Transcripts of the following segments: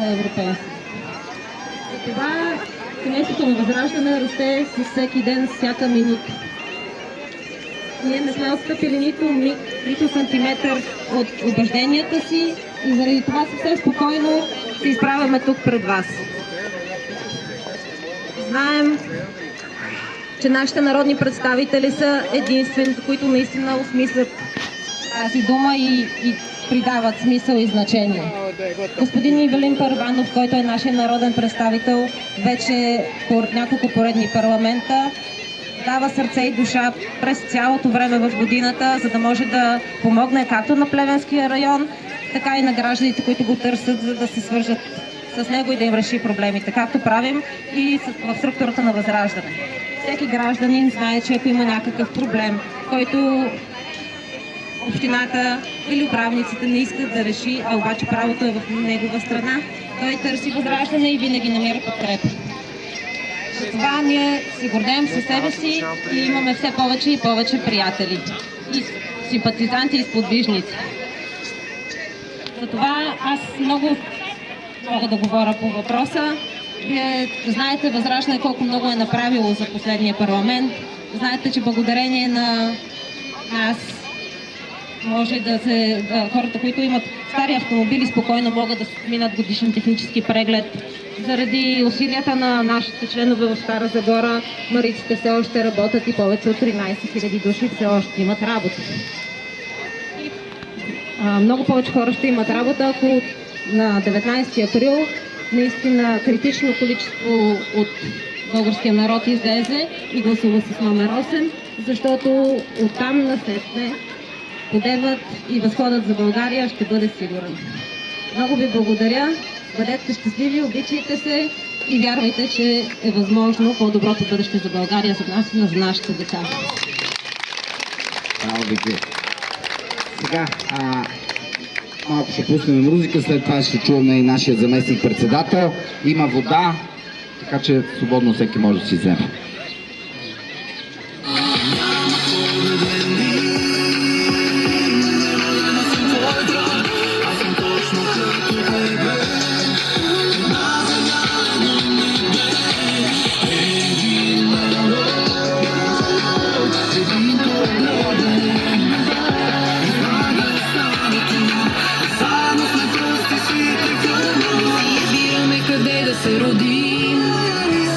европейски. Това семейството на Възраждане расте с всеки ден, с всяка минута. Ние не сме отстъпили нито миг, нито сантиметър от убежденията си и заради това съвсем спокойно се изправяме тук пред вас. Знаем, че нашите народни представители са единствените, които наистина осмислят тази дума и придават смисъл и значение. Господин Ивелин Първанов, който е нашия народен представител, вече по няколко поредни парламента, дава сърце и душа през цялото време в годината, за да може да помогне както на Плевенския район, така и на гражданите, които го търсят, за да се свържат с него и да им реши проблемите, както правим и в структурата на Възраждане. Всеки гражданин знае, че ако има някакъв проблем, който общината или управниците не искат да реши, а обаче правото е в негова страна, той търси Възраждане и винаги намира подкрепа. Затова ние се гордеем със себе си и имаме все повече и повече приятели, и симпатизанти, и сподвижници. Затова аз много мога да говоря по въпроса. Вие знаете Възраждане колко много е направило за последния парламент. Знаете, че благодарение на нас може хората, които имат стари автомобили, спокойно могат да минат годишен технически преглед. Заради усилията на нашите членове в Стара Загора, мариците все още работят и повече от 13 000 души все още имат работа. Много повече хора ще имат работа, ако на 19 април наистина критично количество от българския народ излезе и гласува с номер 8, защото оттам насетне подевът и възходът за България ще бъде сигурен. Много ви благодаря, бъдете щастливи, обичайте се и вярвайте, че е възможно по-доброто бъдеще за България, за нас и за нашите деца. Браво, Вики. Сега, малко ще пуснем музика, след това ще чуваме и нашия заместник-председател. Има вода, така че свободно всеки може да си вземе. се родим,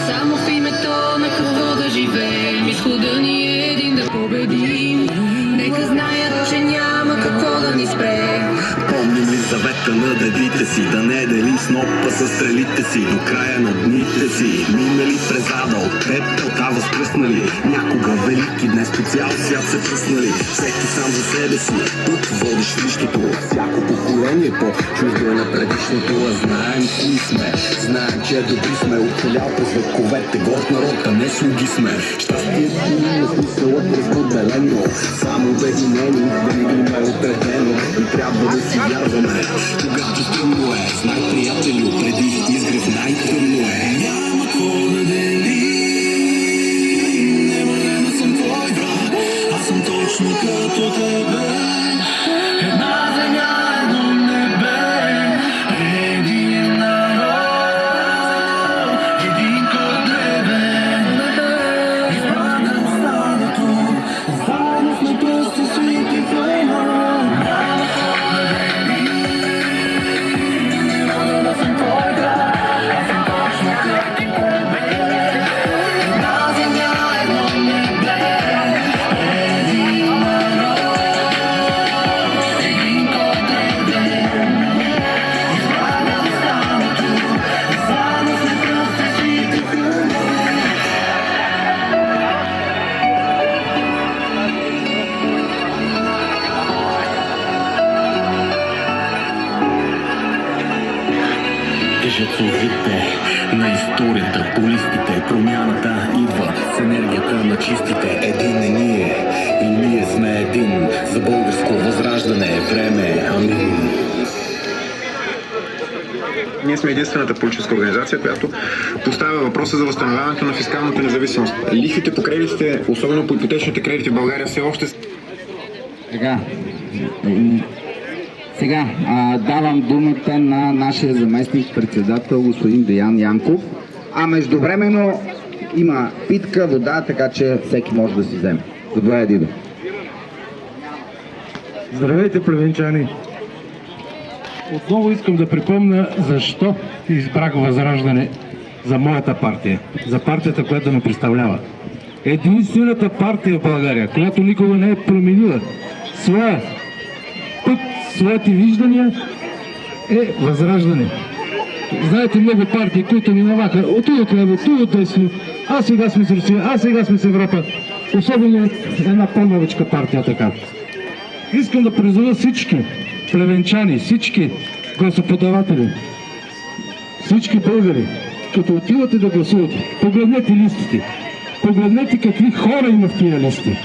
само в името на какво да живеем, изхода ни е един да победим. Нека знаят, че няма какво да ни спре. Помним ли завета на дедите си, да не делим снопа със стрелите си до края на дните си? Минали през ада, от пепелта възкръснали, някога велики, днес по цял свят се пръснали. Всеки сам за себе си, тук водиш лищото, всяко поколение по-чуждо на предишното. Знаем кои сме, знаем, че добри сме, оцелял през вековете, горд народ, а не слуги сме. Щастието ни е смисъла разподелено, само обединени, винаги ме отредено и трябва да си вярваме. Когато стръмно е, знай приятелю, преди изгрев най-трудно е. Няма какво да дели, не мога да съм твой брат, аз съм точно като тебе. Една земя, едно небе, един народ, един код древен, избран да остана тук, заедно сме просто свити в едно. Няма какво да дели, не мога да съм твой брат, аз съм точно като тебе. Една земя, едно небе, един народ, един код древен, избран да остана тук, заедно сме просто свити в едно. Тежат сулзите на историята, по листите, промяната идва с енергията на чистите. Един е ние и ние сме един, за българско възраждане време, амин. Ние сме единствената политическа организация, която поставя въпроса за възстановяването на фискалната независимост. Лихвите по кредитите, особено по ипотечните кредити в България, все още... Сега, Сега давам думата на нашия заместник-председател господин Деян Янков. А междувременно има питка, вода, така че всеки може да си вземе. Заповядай, Дидо. Здравейте, плевенчани! Отново искам да припомня защо избрах Възраждане за моята партия, за партията, която ме представлява. Единствената партия в България, която никога не е променила своя път, своите виждания, е Възраждане. Знаете много партии, които минаваха от лево, от десно, а сега сме с Русия, а сега сме с Европа. Особено една по-новичка партия така. Искам да призова всички плевенчани, всички гласоподаватели, всички българи, като отивате да гласувате, погледнете листите, погледнете какви хора има в тия листи.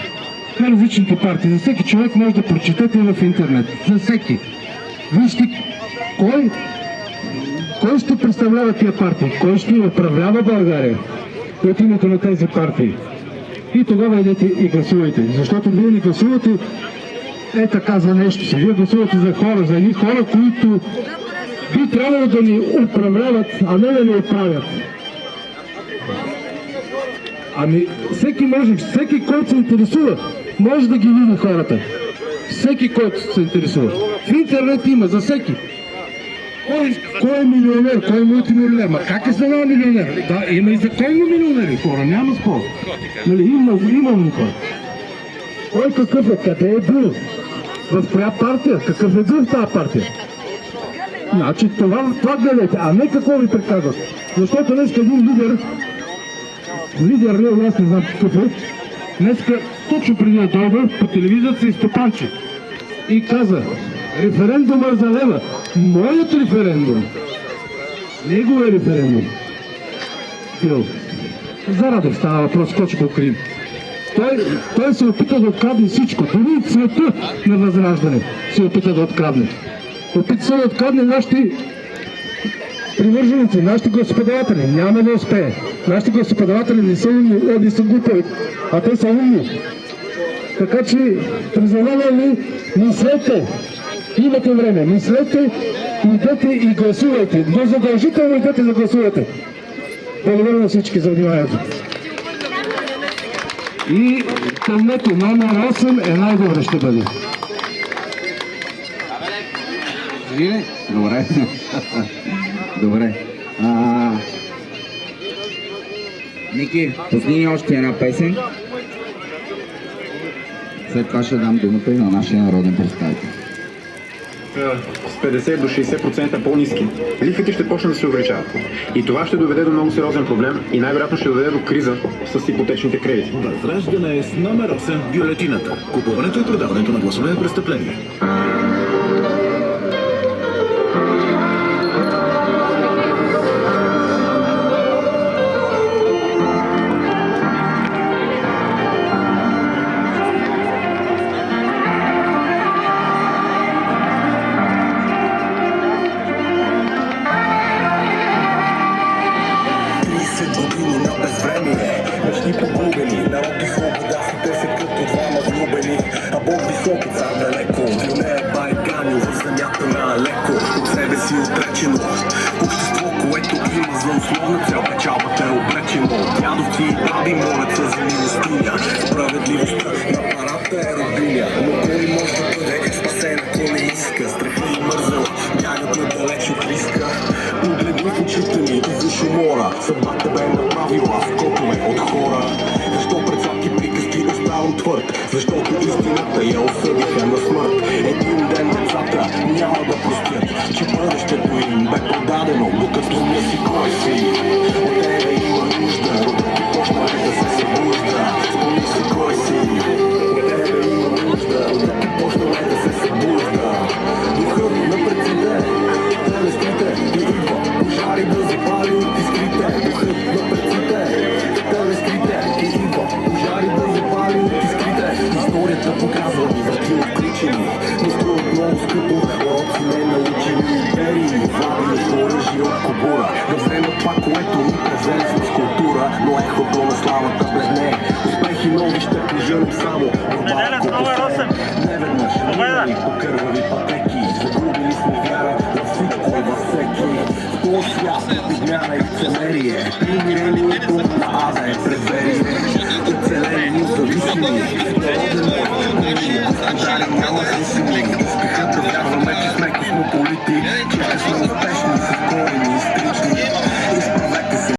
На различните партии. За всеки човек може да прочетете в интернет. За всеки. Вижте кой ще представлява тия партии, кой ще управлява България от името на тези партии. И тогава идете и гласувайте. Защото вие не гласувате така за нещо си. Вие гласувате за хора, за едни хора, които би трябвало да ни управляват, а не да ни оправят. Ами всеки може, всеки, който се интересува, може да ги види хората. Всеки, който се интересува. В интернет има за всеки. Кой е милионер, кой е мултимилионер? Ма как е станал милионер? Да, има и законно милионери хора, няма спор. Нали, има хора. Кой какъв е, къде е бил? В коя партия? Какъв е бил в тази партия? Значи това гледайте, а не какво ви приказват. Защото днес един лидер, аз не знам какъв е, днеска точно преди да дойда по телевизията се изтопанчи и каза: референдума за лева. Моят референдум. Неговия референдум. Бил. За Радев става въпрос, кой ще го крим. Той се опита да открадне всичко. Дори цвета на Възраждане се опита да открадне. Опита се да открадне нашите привърженици, нашите гласоподаватели. Няма да успее. Нашите гласоподаватели не са умни, не са глупави, а те са умни. Така че призовавам ви, мислете. Имате време, мислете, идете и гласувайте. Но задължително идете да гласувате. Благодаря на всички за вниманието. И помнете, номер 8 е най-добре ще бъде. Добре. Добре. Ники, пусни още една песен. След това ще дам думата и на нашия народен представител. С 50 до 60% по-ниски, лихвите ще почнат да се увеличават. И това ще доведе до много сериозен проблем и най-вероятно ще доведе до криза с ипотечните кредити. Възраждане е с номер 8 в бюлетината. Купуването и продаването на гласове е престъпление. Съдбата бе направила скопове от хора. Защо пред всяки приказки оставам твърд? Защото истината я осъдиха на смърт. Един ден децата няма да простят, че бъдещето им бе продадено, докато не си кой си. От тебе има нужда, докато почна да се събужда. Спомни си кой си. От тебе има нужда, докато почна да се събужда. Духът на президент, телестите и идва, пожари да запали от искрите. Духът на президент, телестите и идва, пожари да запали от искрите. Историята показва ни върти отключени, но струват много скъпо, уроци не научени. Империи, влади с оръжие от кобура, да вземат това, което ни презенства с култура, но ехото на славата бледне. Успехи нови ще пожърнем само борба, ако не веднъж, по кървави пътеки, загубим свят, подмяна и лицемерие. Примирението на Ада е предверие. Оцелени, зависими, народен господари няма зависими. Като вярваме, че сме космополити, че сме успешни.